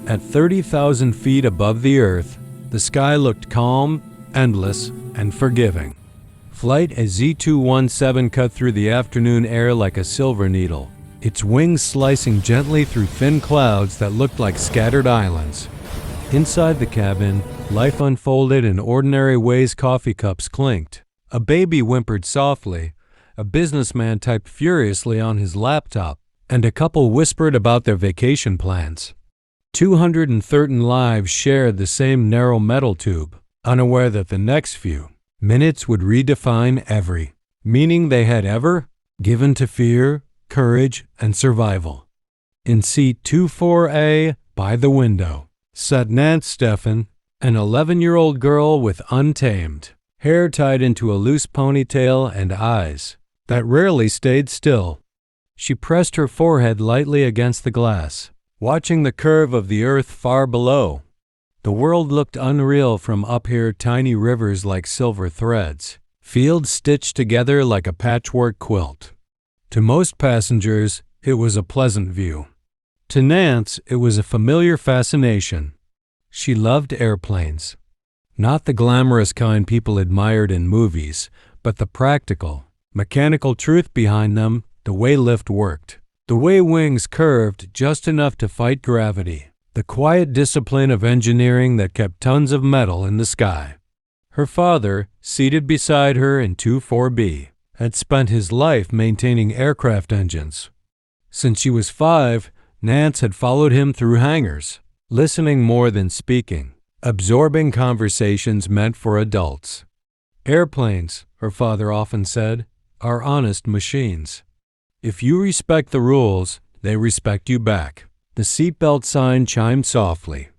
At 30,000 feet above the Earth, the sky looked calm, endless, and forgiving. Flight Z217 cut through the afternoon air like a silver needle, its wings slicing gently through thin clouds that looked like scattered islands. Inside the cabin, life unfolded in ordinary ways. Coffee cups clinked. A baby whimpered softly. A businessman typed furiously on his laptop, and a couple whispered about their vacation plans. 213 lives shared the same narrow metal tube, unaware that the next few minutes would redefine every meaning they had ever given to fear, courage, and survival. In seat 24A, by the window, sat Nance Stephan, an 11-year-old girl with untamed hair tied into a loose ponytail and eyes that rarely stayed still. She pressed her forehead lightly against the glass, watching the curve of the earth far below. The world looked unreal from up here, tiny rivers like silver threads, fields stitched together like a patchwork quilt. To most passengers, it was a pleasant view. To Nance, it was a familiar fascination. She loved airplanes. Not the glamorous kind people admired in movies, but the practical, mechanical truth behind them, the way lift worked. The way wings curved just enough to fight gravity. The quiet discipline of engineering that kept tons of metal in the sky. Her father, seated beside her in 24B, had spent his life maintaining aircraft engines. Since she was 5, Nance had followed him through hangars, listening more than speaking, absorbing conversations meant for adults. Airplanes, her father often said, are honest machines. If you respect the rules, they respect you back. The seatbelt sign chimed softly.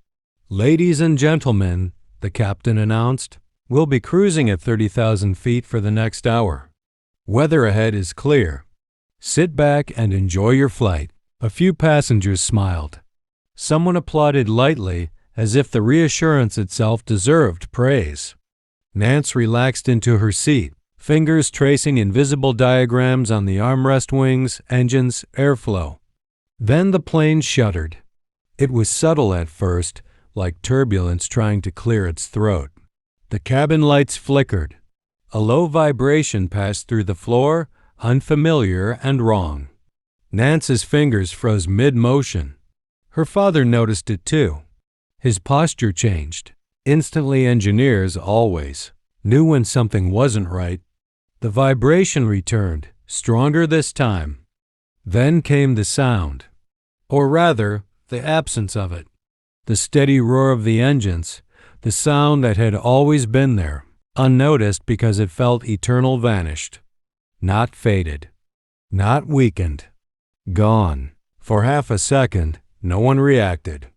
"Ladies and gentlemen," the captain announced, "we'll be cruising at 30,000 feet for the next hour. Weather ahead is clear. Sit back and enjoy your flight." A few passengers smiled. Someone applauded lightly, as if the reassurance itself deserved praise. Nance relaxed into her seat, fingers tracing invisible diagrams on the armrest, wings, engines, airflow. Then the plane shuddered. It was subtle at first, like turbulence trying to clear its throat. The cabin lights flickered. A low vibration passed through the floor, unfamiliar and wrong. Nance's fingers froze mid-motion. Her father noticed it too. His posture changed. Instantly, engineers always knew when something wasn't right. The vibration returned, stronger this time. Then came the sound, or rather, the absence of it. The steady roar of the engines, the sound that had always been there, unnoticed because it felt eternal, vanished. Not faded, not weakened, gone. For half a second, no one reacted.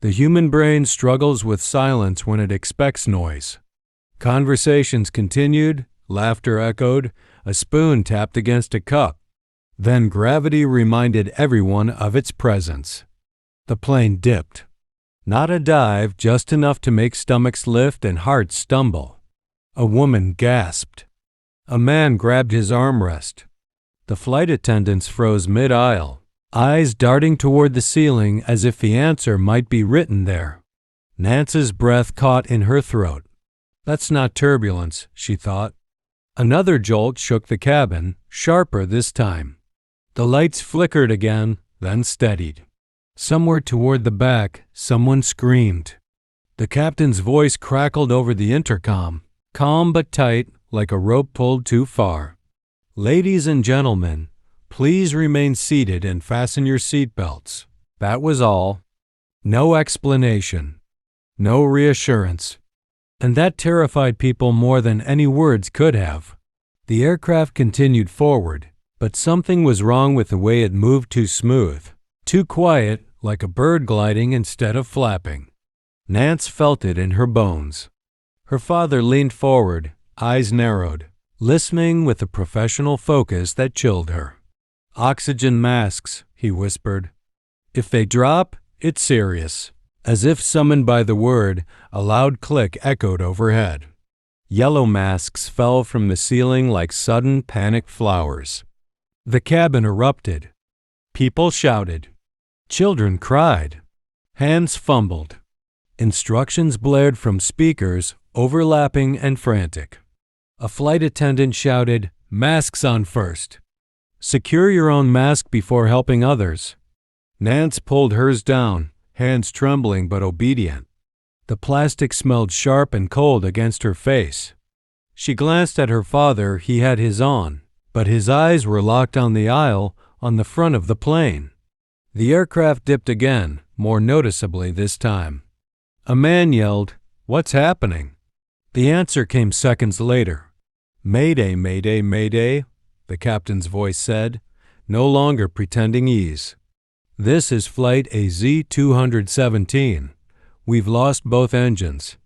The human brain struggles with silence when it expects noise. Conversations continued, laughter echoed, a spoon tapped against a cup. Then gravity reminded everyone of its presence. The plane dipped. Not a dive, just enough to make stomachs lift and hearts stumble. A woman gasped. A man grabbed his armrest. The flight attendants froze mid-aisle, eyes darting toward the ceiling as if the answer might be written there. Nance's breath caught in her throat. That's not turbulence, she thought. Another jolt shook the cabin, sharper this time. The lights flickered again, then steadied. Somewhere toward the back, someone screamed. The captain's voice crackled over the intercom, calm but tight, like a rope pulled too far. "Ladies and gentlemen, please remain seated and fasten your seatbelts." That was all. No explanation. No reassurance. And that terrified people more than any words could have. The aircraft continued forward, but something was wrong with the way it moved. Too smooth, too quiet, like a bird gliding instead of flapping. Nance felt it in her bones. Her father leaned forward, eyes narrowed, listening with a professional focus that chilled her. "Oxygen masks," he whispered. "If they drop, it's serious." As if summoned by the word, a loud click echoed overhead. Yellow masks fell from the ceiling like sudden panicked flowers. The cabin erupted. People shouted. Children cried. Hands fumbled. Instructions blared from speakers, overlapping and frantic. A flight attendant shouted, "Masks on first. Secure your own mask before helping others." Nance pulled hers down, hands trembling but obedient. The plastic smelled sharp and cold against her face. She glanced at her father. He had his on, but his eyes were locked on the aisle on the front of the plane. The aircraft dipped again, more noticeably this time. A man yelled, "What's happening?" The answer came seconds later. "Mayday, mayday, mayday," the captain's voice said, no longer pretending ease. "This is flight AZ-217. We've lost both engines."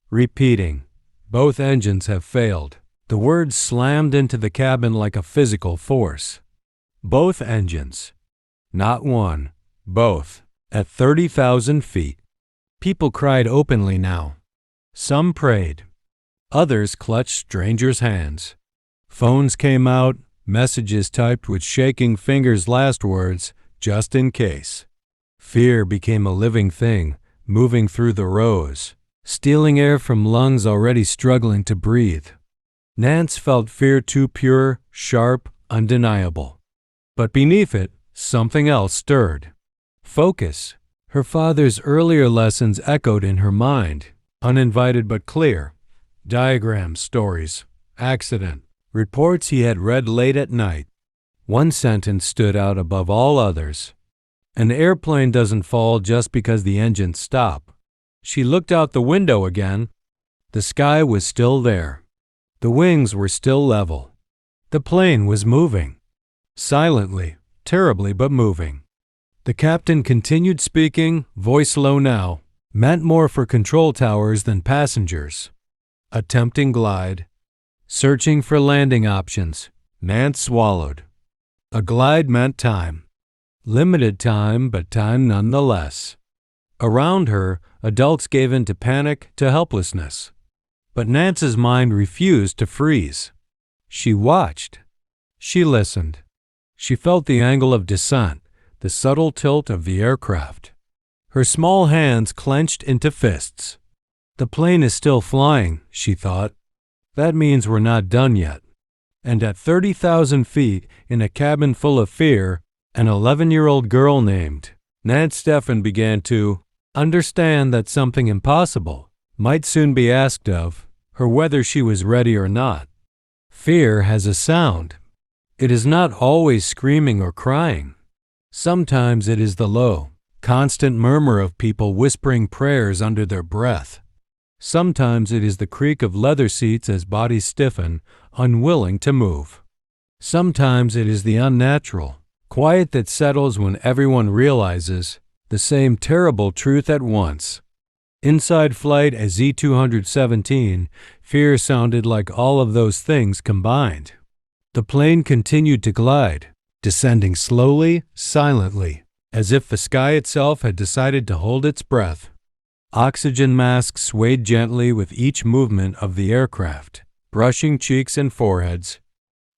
Repeating, "Both engines have failed." The words slammed into the cabin like a physical force. Both engines. Not one, both. At 30,000 feet. People cried openly now. Some prayed. Others clutched strangers' hands. Phones came out, messages typed with shaking fingers, last words, just in case. Fear became a living thing, moving through the rows, stealing air from lungs already struggling to breathe. Nance felt fear too pure, sharp, undeniable. But beneath it, something else stirred. Focus. Her father's earlier lessons echoed in her mind, uninvited but clear. Diagrams, stories, accident, reports he had read late at night. One sentence stood out above all others. An airplane doesn't fall just because the engines stop. She looked out the window again. The sky was still there. The wings were still level. The plane was moving. Silently, terribly, but moving. The captain continued speaking, voice low now, meant more for control towers than passengers. Attempting glide. Searching for landing options. Nance swallowed. A glide meant time. Limited time, but time nonetheless. Around her, adults gave in to panic, to helplessness. But Nance's mind refused to freeze. She watched. She listened. She felt the angle of descent, the subtle tilt of the aircraft. Her small hands clenched into fists. The plane is still flying, she thought. That means we're not done yet. And at 30,000 feet, in a cabin full of fear, an 11-year-old girl named Nance Stephan began to understand that something impossible might soon be asked of her, whether she was ready or not. Fear has a sound. It is not always screaming or crying. Sometimes it is the low, constant murmur of people whispering prayers under their breath. Sometimes it is the creak of leather seats as bodies stiffen, unwilling to move. Sometimes it is the unnatural quiet that settles when everyone realizes the same terrible truth at once. Inside flight AZ-217, fear sounded like all of those things combined. The plane continued to glide, descending slowly, silently, as if the sky itself had decided to hold its breath. Oxygen masks swayed gently with each movement of the aircraft, brushing cheeks and foreheads.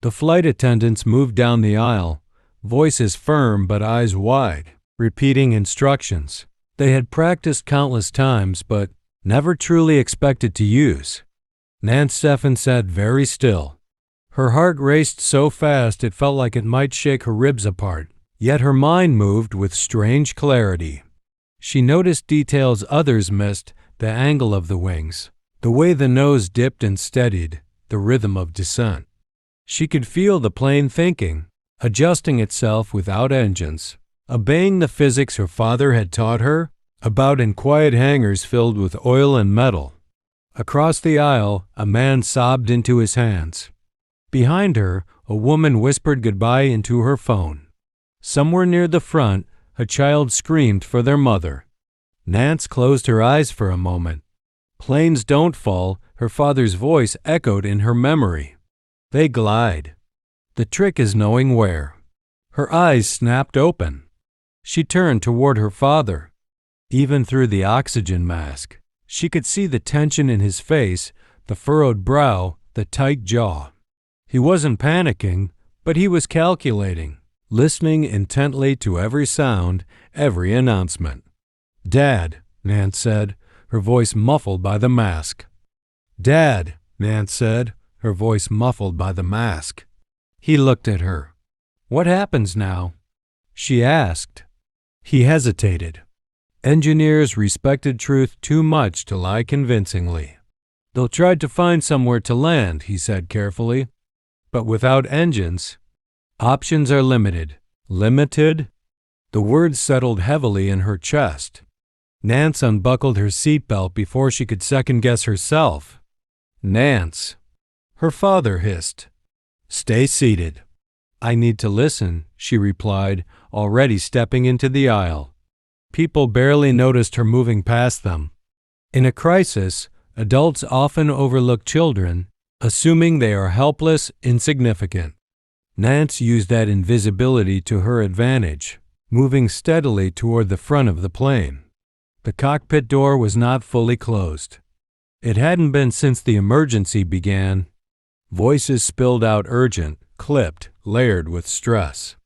The flight attendants moved down the aisle, voices firm but eyes wide, repeating instructions they had practiced countless times but never truly expected to use. Nance Stephan sat very still. Her heart raced so fast it felt like it might shake her ribs apart, yet her mind moved with strange clarity. She noticed details others missed, the angle of the wings, the way the nose dipped and steadied, the rhythm of descent. She could feel the plane thinking, adjusting itself without engines, obeying the physics her father had taught her about in quiet hangars filled with oil and metal. Across the aisle, a man sobbed into his hands. Behind her, a woman whispered goodbye into her phone. Somewhere near the front, a child screamed for their mother. Nance closed her eyes for a moment. Planes don't fall, her father's voice echoed in her memory. They glide. The trick is knowing where. Her eyes snapped open. She turned toward her father. Even through the oxygen mask, she could see the tension in his face, the furrowed brow, the tight jaw. He wasn't panicking, but he was calculating, listening intently to every sound, every announcement. "Dad," Nance said, her voice muffled by the mask. "Dad," Nance said, her voice muffled by the mask. He looked at her. "What happens now?" she asked. He hesitated. Engineers respected truth too much to lie convincingly. "They'll try to find somewhere to land," he said carefully. "But without engines, options are limited." Limited? The words settled heavily in her chest. Nance unbuckled her seatbelt before she could second-guess herself. "Nance," her father hissed. "Stay seated." "I need to listen," she replied, already stepping into the aisle. People barely noticed her moving past them. In a crisis, adults often overlook children, assuming they are helpless, insignificant. Nance used that invisibility to her advantage, moving steadily toward the front of the plane. The cockpit door was not fully closed. It hadn't been since the emergency began. Voices spilled out urgent, clipped, layered with stress.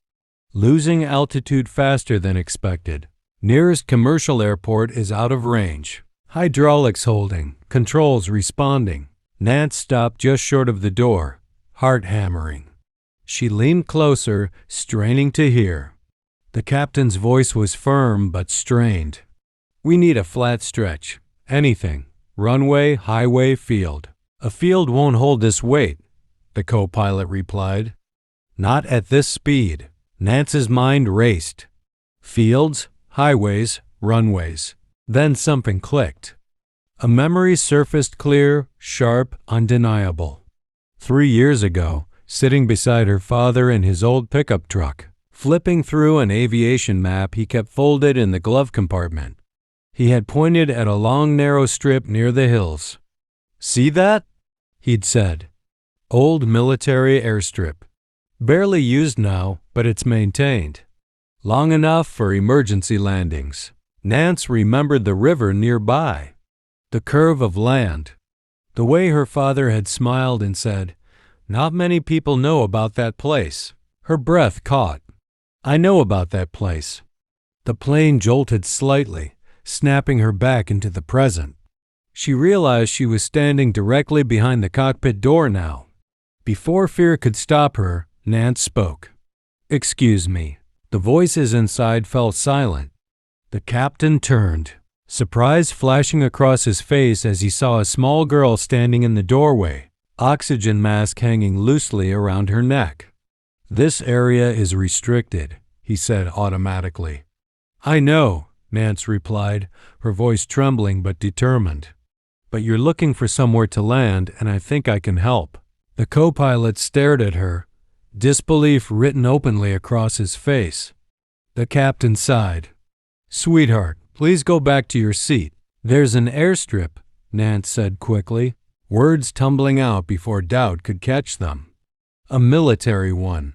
"Losing altitude faster than expected. Nearest commercial airport is out of range. Hydraulics holding, controls responding." Nance stopped just short of the door, heart hammering. She leaned closer, straining to hear. The captain's voice was firm but strained. "We need a flat stretch. Anything. Runway, highway, field." "A field won't hold this weight," the co-pilot replied. "Not at this speed." Nance's mind raced. Fields, highways, runways. Then something clicked. A memory surfaced clear, sharp, undeniable. 3 years ago, sitting beside her father in his old pickup truck, flipping through an aviation map he kept folded in the glove compartment. He had pointed at a long narrow strip near the hills. "See that?" he'd said. "Old military airstrip. Barely used now, but it's maintained. Long enough for emergency landings." Nance remembered the river nearby, the curve of land, the way her father had smiled and said, "Not many people know about that place." Her breath caught. "I know about that place." The plane jolted slightly, snapping her back into the present. She realized she was standing directly behind the cockpit door now. Before fear could stop her, Nance spoke. "Excuse me." The voices inside fell silent. The captain turned, surprise flashing across his face as he saw a small girl standing in the doorway, oxygen mask hanging loosely around her neck. "This area is restricted," he said automatically. "I know," Nance replied, her voice trembling but determined. "But you're looking for somewhere to land, and I think I can help." The co-pilot stared at her, disbelief written openly across his face. The captain sighed. "Sweetheart, please go back to your seat." "There's an airstrip," Nance said quickly, words tumbling out before doubt could catch them. "A military one.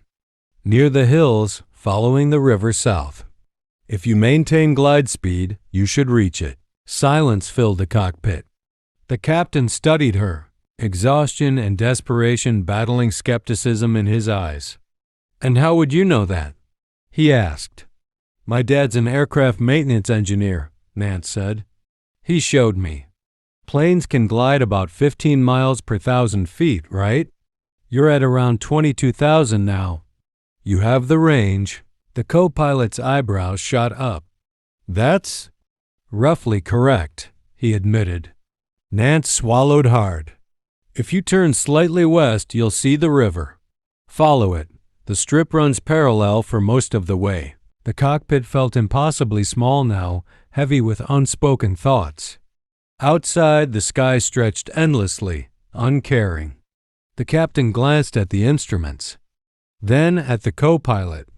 Near the hills, following the river south. If you maintain glide speed, you should reach it." Silence filled the cockpit. The captain studied her, exhaustion and desperation battling skepticism in his eyes. "And how would you know that?" he asked. "My dad's an aircraft maintenance engineer," Nance said. "He showed me. Planes can glide about 15 miles per 1,000 feet, right? You're at around 22,000 now. You have the range." The co-pilot's eyebrows shot up. "That's roughly correct," he admitted. Nance swallowed hard. "If you turn slightly west, you'll see the river. Follow it. The strip runs parallel for most of the way." The cockpit felt impossibly small now, heavy with unspoken thoughts. Outside, the sky stretched endlessly, uncaring. The captain glanced at the instruments, then at the co-pilot,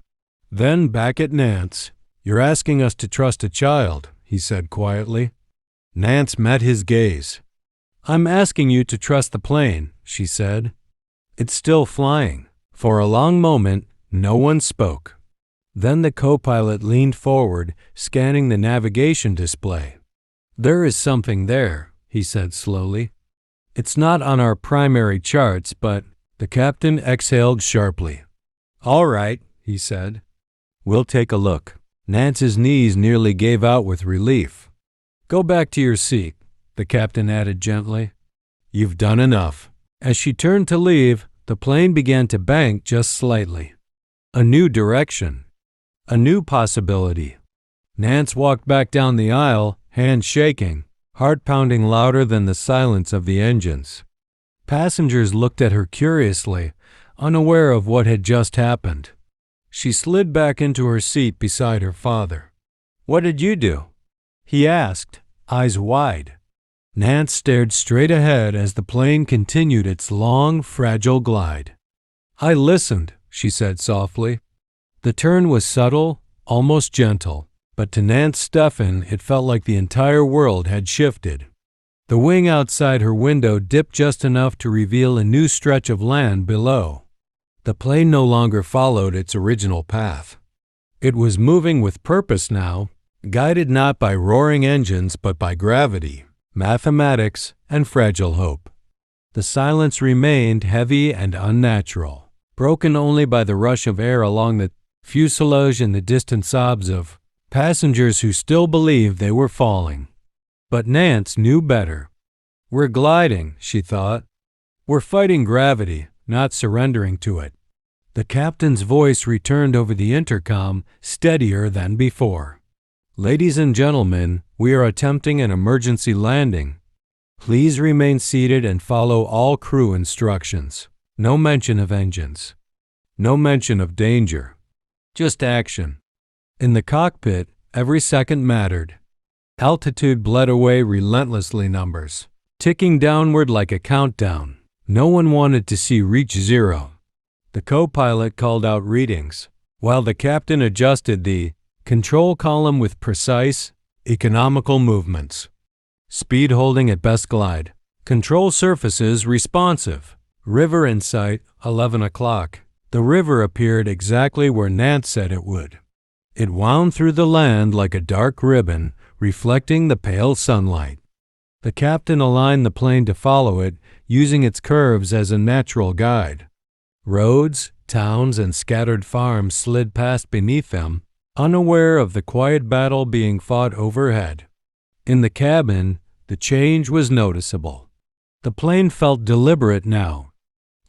then back at Nance. "You're asking us to trust a child," he said quietly. Nance met his gaze. "I'm asking you to trust the plane," she said. "It's still flying." For a long moment, no one spoke. Then the co-pilot leaned forward, scanning the navigation display. "There is something there," he said slowly. "It's not on our primary charts, but—" The captain exhaled sharply. "All right," he said. "We'll take a look." Nance's knees nearly gave out with relief. "Go back to your seat," the captain added gently. "You've done enough." As she turned to leave, the plane began to bank just slightly. A new direction. A new possibility. Nance walked back down the aisle, hands shaking, heart pounding louder than the silence of the engines. Passengers looked at her curiously, unaware of what had just happened. She slid back into her seat beside her father. "What did you do?" he asked, eyes wide. Nance stared straight ahead as the plane continued its long, fragile glide. "I listened," she said softly. The turn was subtle, almost gentle, but to Nance Stephan it felt like the entire world had shifted. The wing outside her window dipped just enough to reveal a new stretch of land below. The plane no longer followed its original path. It was moving with purpose now, guided not by roaring engines but by gravity, mathematics, and fragile hope. The silence remained heavy and unnatural, broken only by the rush of air along the fuselage and the distant sobs of passengers who still believed they were falling. But Nance knew better. "We're gliding," she thought. "We're fighting gravity, not surrendering to it." The captain's voice returned over the intercom, steadier than before. "Ladies and gentlemen, we are attempting an emergency landing. Please remain seated and follow all crew instructions. No mention of engines. No mention of danger. Just action." In the cockpit, every second mattered. Altitude bled away relentlessly numbers, ticking downward like a countdown. No one wanted to see reach zero. The co-pilot called out readings, while the captain adjusted the control column with precise, economical movements. Speed holding at best glide. Control surfaces responsive. River in sight, 11 o'clock. The river appeared exactly where Nance said it would. It wound through the land like a dark ribbon, reflecting the pale sunlight. The captain aligned the plane to follow it, using its curves as a natural guide. Roads, towns, and scattered farms slid past beneath them, unaware of the quiet battle being fought overhead. In the cabin, the change was noticeable. The plane felt deliberate now,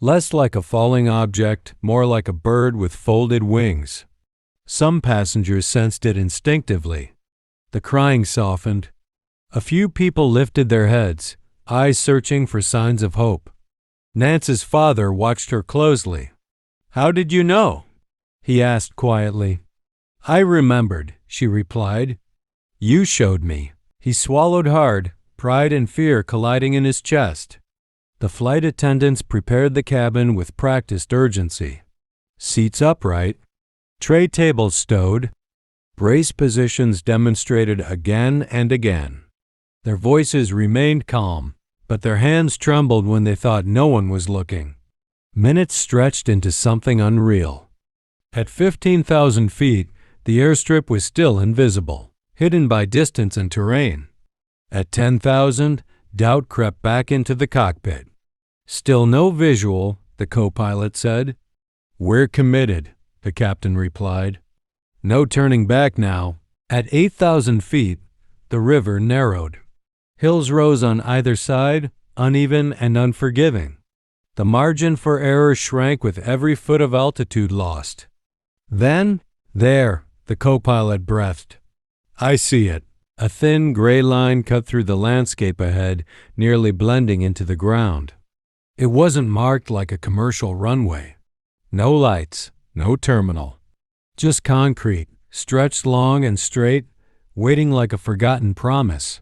less like a falling object, more like a bird with folded wings. Some passengers sensed it instinctively. The crying softened. A few people lifted their heads, eyes searching for signs of hope. Nance's father watched her closely. "How did you know?" he asked quietly. "I remembered," she replied. "You showed me." He swallowed hard, pride and fear colliding in his chest. The flight attendants prepared the cabin with practiced urgency. Seats upright, tray tables stowed, brace positions demonstrated again and again. Their voices remained calm, but their hands trembled when they thought no one was looking. Minutes stretched into something unreal. At 15,000 feet, the airstrip was still invisible, hidden by distance and terrain. At 10,000, doubt crept back into the cockpit. "Still no visual," the co-pilot said. "We're committed," the captain replied. "No turning back now." At 8,000 feet, the river narrowed. Hills rose on either side, uneven and unforgiving. The margin for error shrank with every foot of altitude lost. Then, there, the co-pilot breathed. "I see it." A thin gray line cut through the landscape ahead, nearly blending into the ground. It wasn't marked like a commercial runway. No lights, no terminal. Just concrete, stretched long and straight, waiting like a forgotten promise.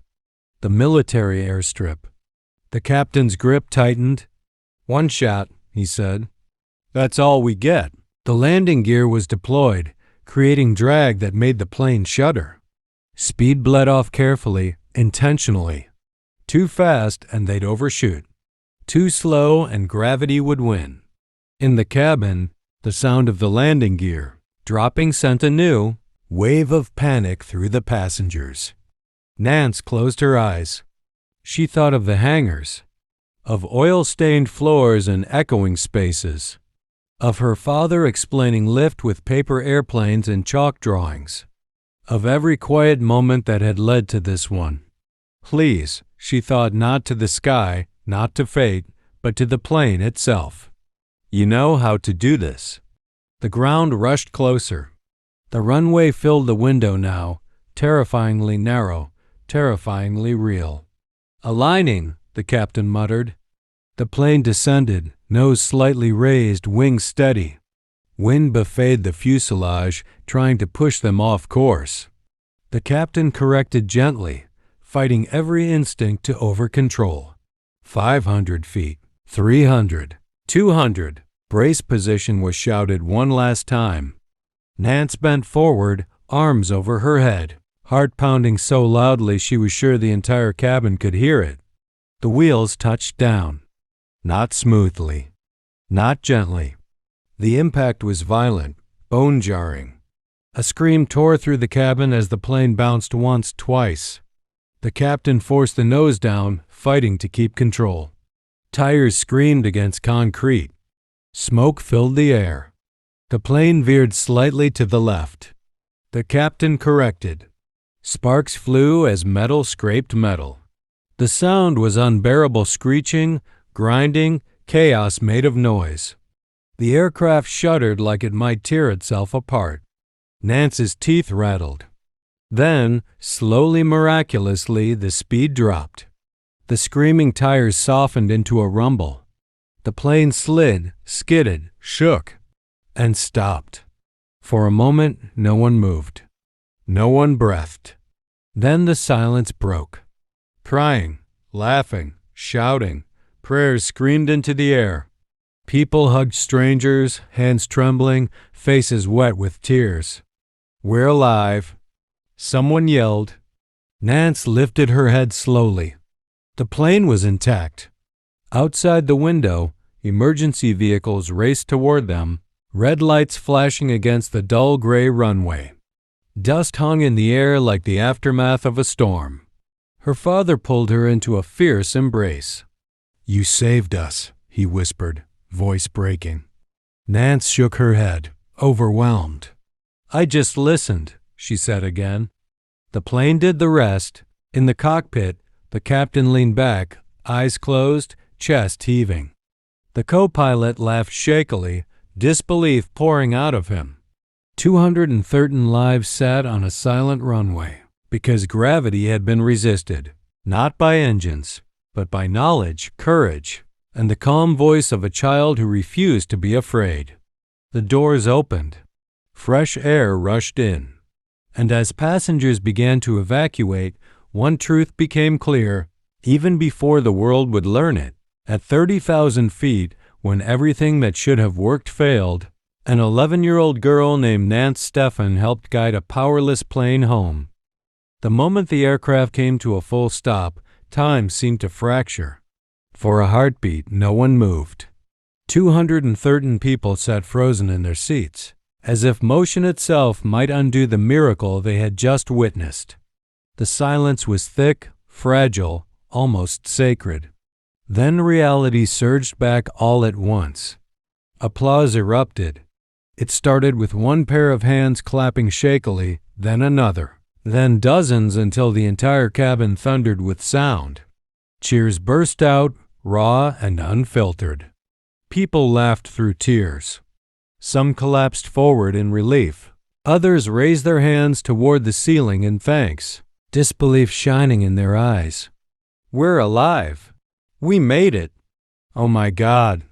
The military airstrip. The captain's grip tightened. "One shot," he said. "That's all we get." The landing gear was deployed, creating drag that made the plane shudder. Speed bled off carefully, intentionally. Too fast and they'd overshoot. Too slow and gravity would win. In the cabin, the sound of the landing gear dropping sent a new wave of panic through the passengers. Nance closed her eyes. She thought of the hangars, of oil-stained floors and echoing spaces, of her father explaining lift with paper airplanes and chalk drawings. of every quiet moment that had led to this one. Please, she thought, not to the sky, not to fate, but to the plane itself. You know how to do this. The ground rushed closer. The runway filled the window now, terrifyingly narrow, terrifyingly real. Aligning, the captain muttered. The plane descended, nose slightly raised, wings steady. Wind buffeted the fuselage, trying to push them off course. The captain corrected gently, fighting every instinct to over-control. 500 feet, 300, 200. Brace position was shouted one last time. Nance bent forward, arms over her head, heart pounding so loudly she was sure the entire cabin could hear it. The wheels touched down. Not smoothly. Not gently. The impact was violent, bone-jarring. A scream tore through the cabin as the plane bounced once, twice. The captain forced the nose down, fighting to keep control. Tires screamed against concrete. Smoke filled the air. The plane veered slightly to the left. The captain corrected. Sparks flew as metal scraped metal. The sound was unbearable, screeching, grinding, chaos made of noise. The aircraft shuddered like it might tear itself apart. Nance's teeth rattled. Then, slowly, miraculously, the speed dropped. The screaming tires softened into a rumble. The plane slid, skidded, shook, and stopped. For a moment, no one moved. No one breathed. Then the silence broke. Crying, laughing, shouting, prayers screamed into the air. People hugged strangers, hands trembling, faces wet with tears. "We're alive." Someone yelled. Nance lifted her head slowly. The plane was intact. Outside the window, emergency vehicles raced toward them, red lights flashing against the dull gray runway. Dust hung in the air like the aftermath of a storm. Her father pulled her into a fierce embrace. "You saved us," he whispered, voice breaking. Nance shook her head, overwhelmed. "I just listened," she said again. The plane did the rest. In the cockpit, the captain leaned back, eyes closed, chest heaving. The co-pilot laughed shakily, disbelief pouring out of him. 213 lives sat on a silent runway, because gravity had been resisted, not by engines, but by knowledge, courage, and the calm voice of a child who refused to be afraid. The doors opened. Fresh air rushed in. And as passengers began to evacuate, one truth became clear, even before the world would learn it. At 30,000 feet, when everything that should have worked failed, an 11-year-old girl named Nance Stephan helped guide a powerless plane home. The moment the aircraft came to a full stop, time seemed to fracture. For a heartbeat, no one moved. 213 people sat frozen in their seats, as if motion itself might undo the miracle they had just witnessed. The silence was thick, fragile, almost sacred. Then reality surged back all at once. Applause erupted. It started with one pair of hands clapping shakily, then another, then dozens until the entire cabin thundered with sound. Cheers burst out, raw and unfiltered. People laughed through tears. Some collapsed forward in relief. Others raised their hands toward the ceiling in thanks, disbelief shining in their eyes. "We're alive. We made it. Oh my God."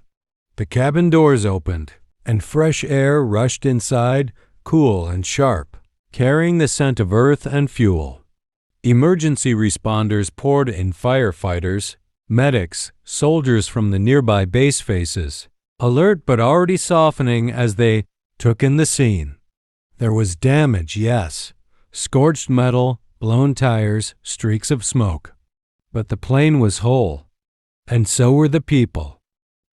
The cabin doors opened, and fresh air rushed inside, cool and sharp, carrying the scent of earth and fuel. Emergency responders poured in, firefighters, medics, soldiers from the nearby base faces, alert but already softening as they took in the scene. There was damage, yes, scorched metal, blown tires, streaks of smoke. But the plane was whole, and so were the people.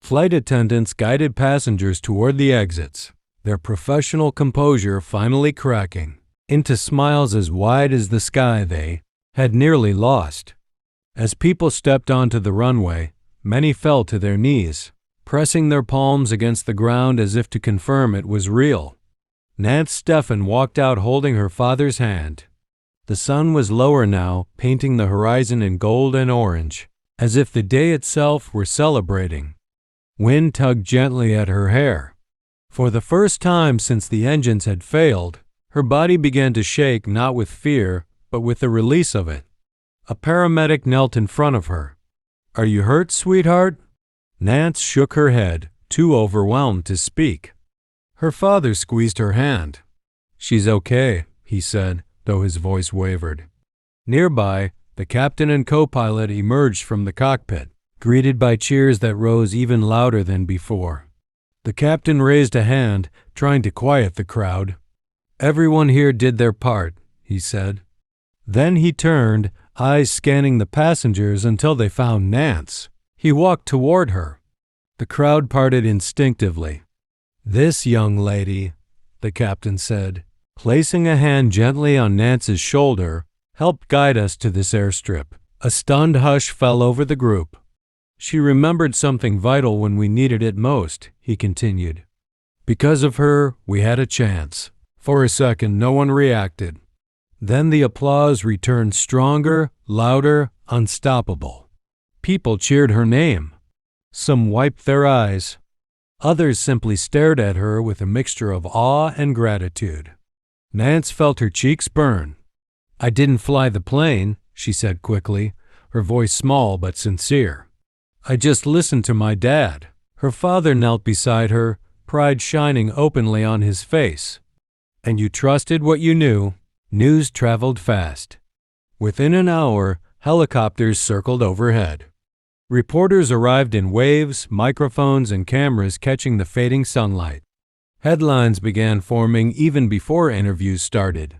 Flight attendants guided passengers toward the exits, their professional composure finally cracking into smiles as wide as the sky they had nearly lost. As people stepped onto the runway, many fell to their knees, pressing their palms against the ground as if to confirm it was real. Nance Stephan walked out holding her father's hand. The sun was lower now, painting the horizon in gold and orange, as if the day itself were celebrating. Wind tugged gently at her hair. For the first time since the engines had failed, her body began to shake not with fear, but with the release of it. A paramedic knelt in front of her. "Are you hurt, sweetheart?" Nance shook her head, too overwhelmed to speak. Her father squeezed her hand. "She's okay," he said, though his voice wavered. Nearby, the captain and co-pilot emerged from the cockpit, greeted by cheers that rose even louder than before. The captain raised a hand, trying to quiet the crowd. "Everyone here did their part," he said. Then he turned, eyes scanning the passengers until they found Nance. He walked toward her. The crowd parted instinctively. "This young lady," the captain said, placing a hand gently on Nance's shoulder, helped guide us to this airstrip. A stunned hush fell over the group. "She remembered something vital when we needed it most," he continued. "Because of her, we had a chance." For a second, no one reacted. Then the applause returned stronger, louder, unstoppable. People cheered her name. Some wiped their eyes. Others simply stared at her with a mixture of awe and gratitude. Nance felt her cheeks burn. "I didn't fly the plane," she said quickly, her voice small but sincere. "I just listened to my dad." Her father knelt beside her, pride shining openly on his face. "And you trusted what you knew." News traveled fast. Within an hour, helicopters circled overhead. Reporters arrived in waves, microphones and cameras catching the fading sunlight. Headlines began forming even before interviews started.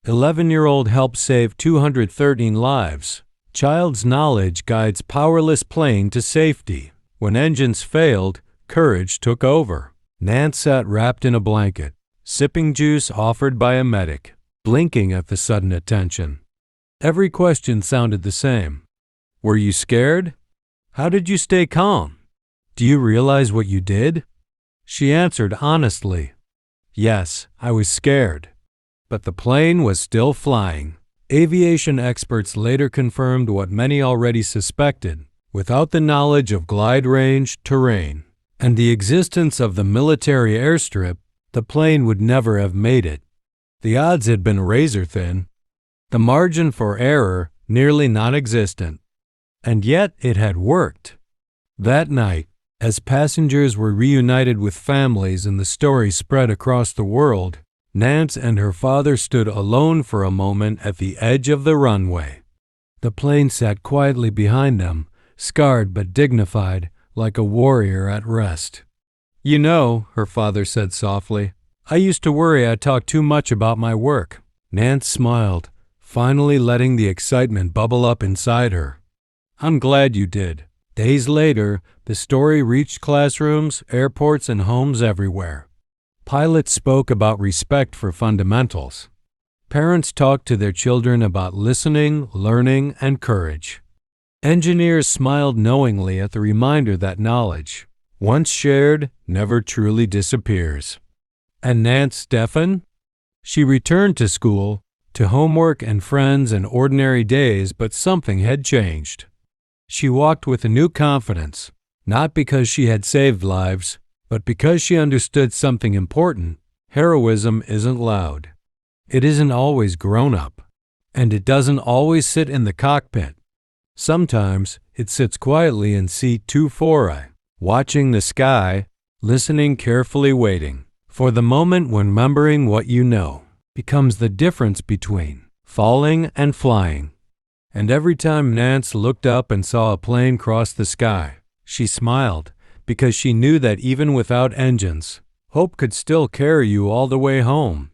11-year-old helped save 213 lives. Child's knowledge guides powerless plane to safety. When engines failed, courage took over. Nance sat wrapped in a blanket, sipping juice offered by a medic, blinking at the sudden attention. Every question sounded the same. "Were you scared? How did you stay calm? Do you realize what you did?" She answered honestly. "Yes, I was scared." But the plane was still flying. Aviation experts later confirmed what many already suspected. Without the knowledge of glide range, terrain, and the existence of the military airstrip, the plane would never have made it. The odds had been razor thin. The margin for error nearly non-existent. And yet it had worked. That night, as passengers were reunited with families and the story spread across the world, Nance and her father stood alone for a moment at the edge of the runway. The plane sat quietly behind them, scarred but dignified, like a warrior at rest. "You know," her father said softly, "I used to worry I talked too much about my work." Nance smiled, finally letting the excitement bubble up inside her. "I'm glad you did." Days later, the story reached classrooms, airports, and homes everywhere. Pilots spoke about respect for fundamentals. Parents talked to their children about listening, learning, and courage. Engineers smiled knowingly at the reminder that knowledge, once shared, never truly disappears. And Nance Stephan? She returned to school, to homework and friends and ordinary days, but something had changed. She walked with a new confidence, not because she had saved lives, but because she understood something important. Heroism isn't loud. It isn't always grown up. And it doesn't always sit in the cockpit. Sometimes it sits quietly in seat 240, watching the sky, listening carefully, waiting for the moment when remembering what you know becomes the difference between falling and flying. And every time Nance looked up and saw a plane cross the sky, she smiled, because she knew that even without engines, hope could still carry you all the way home.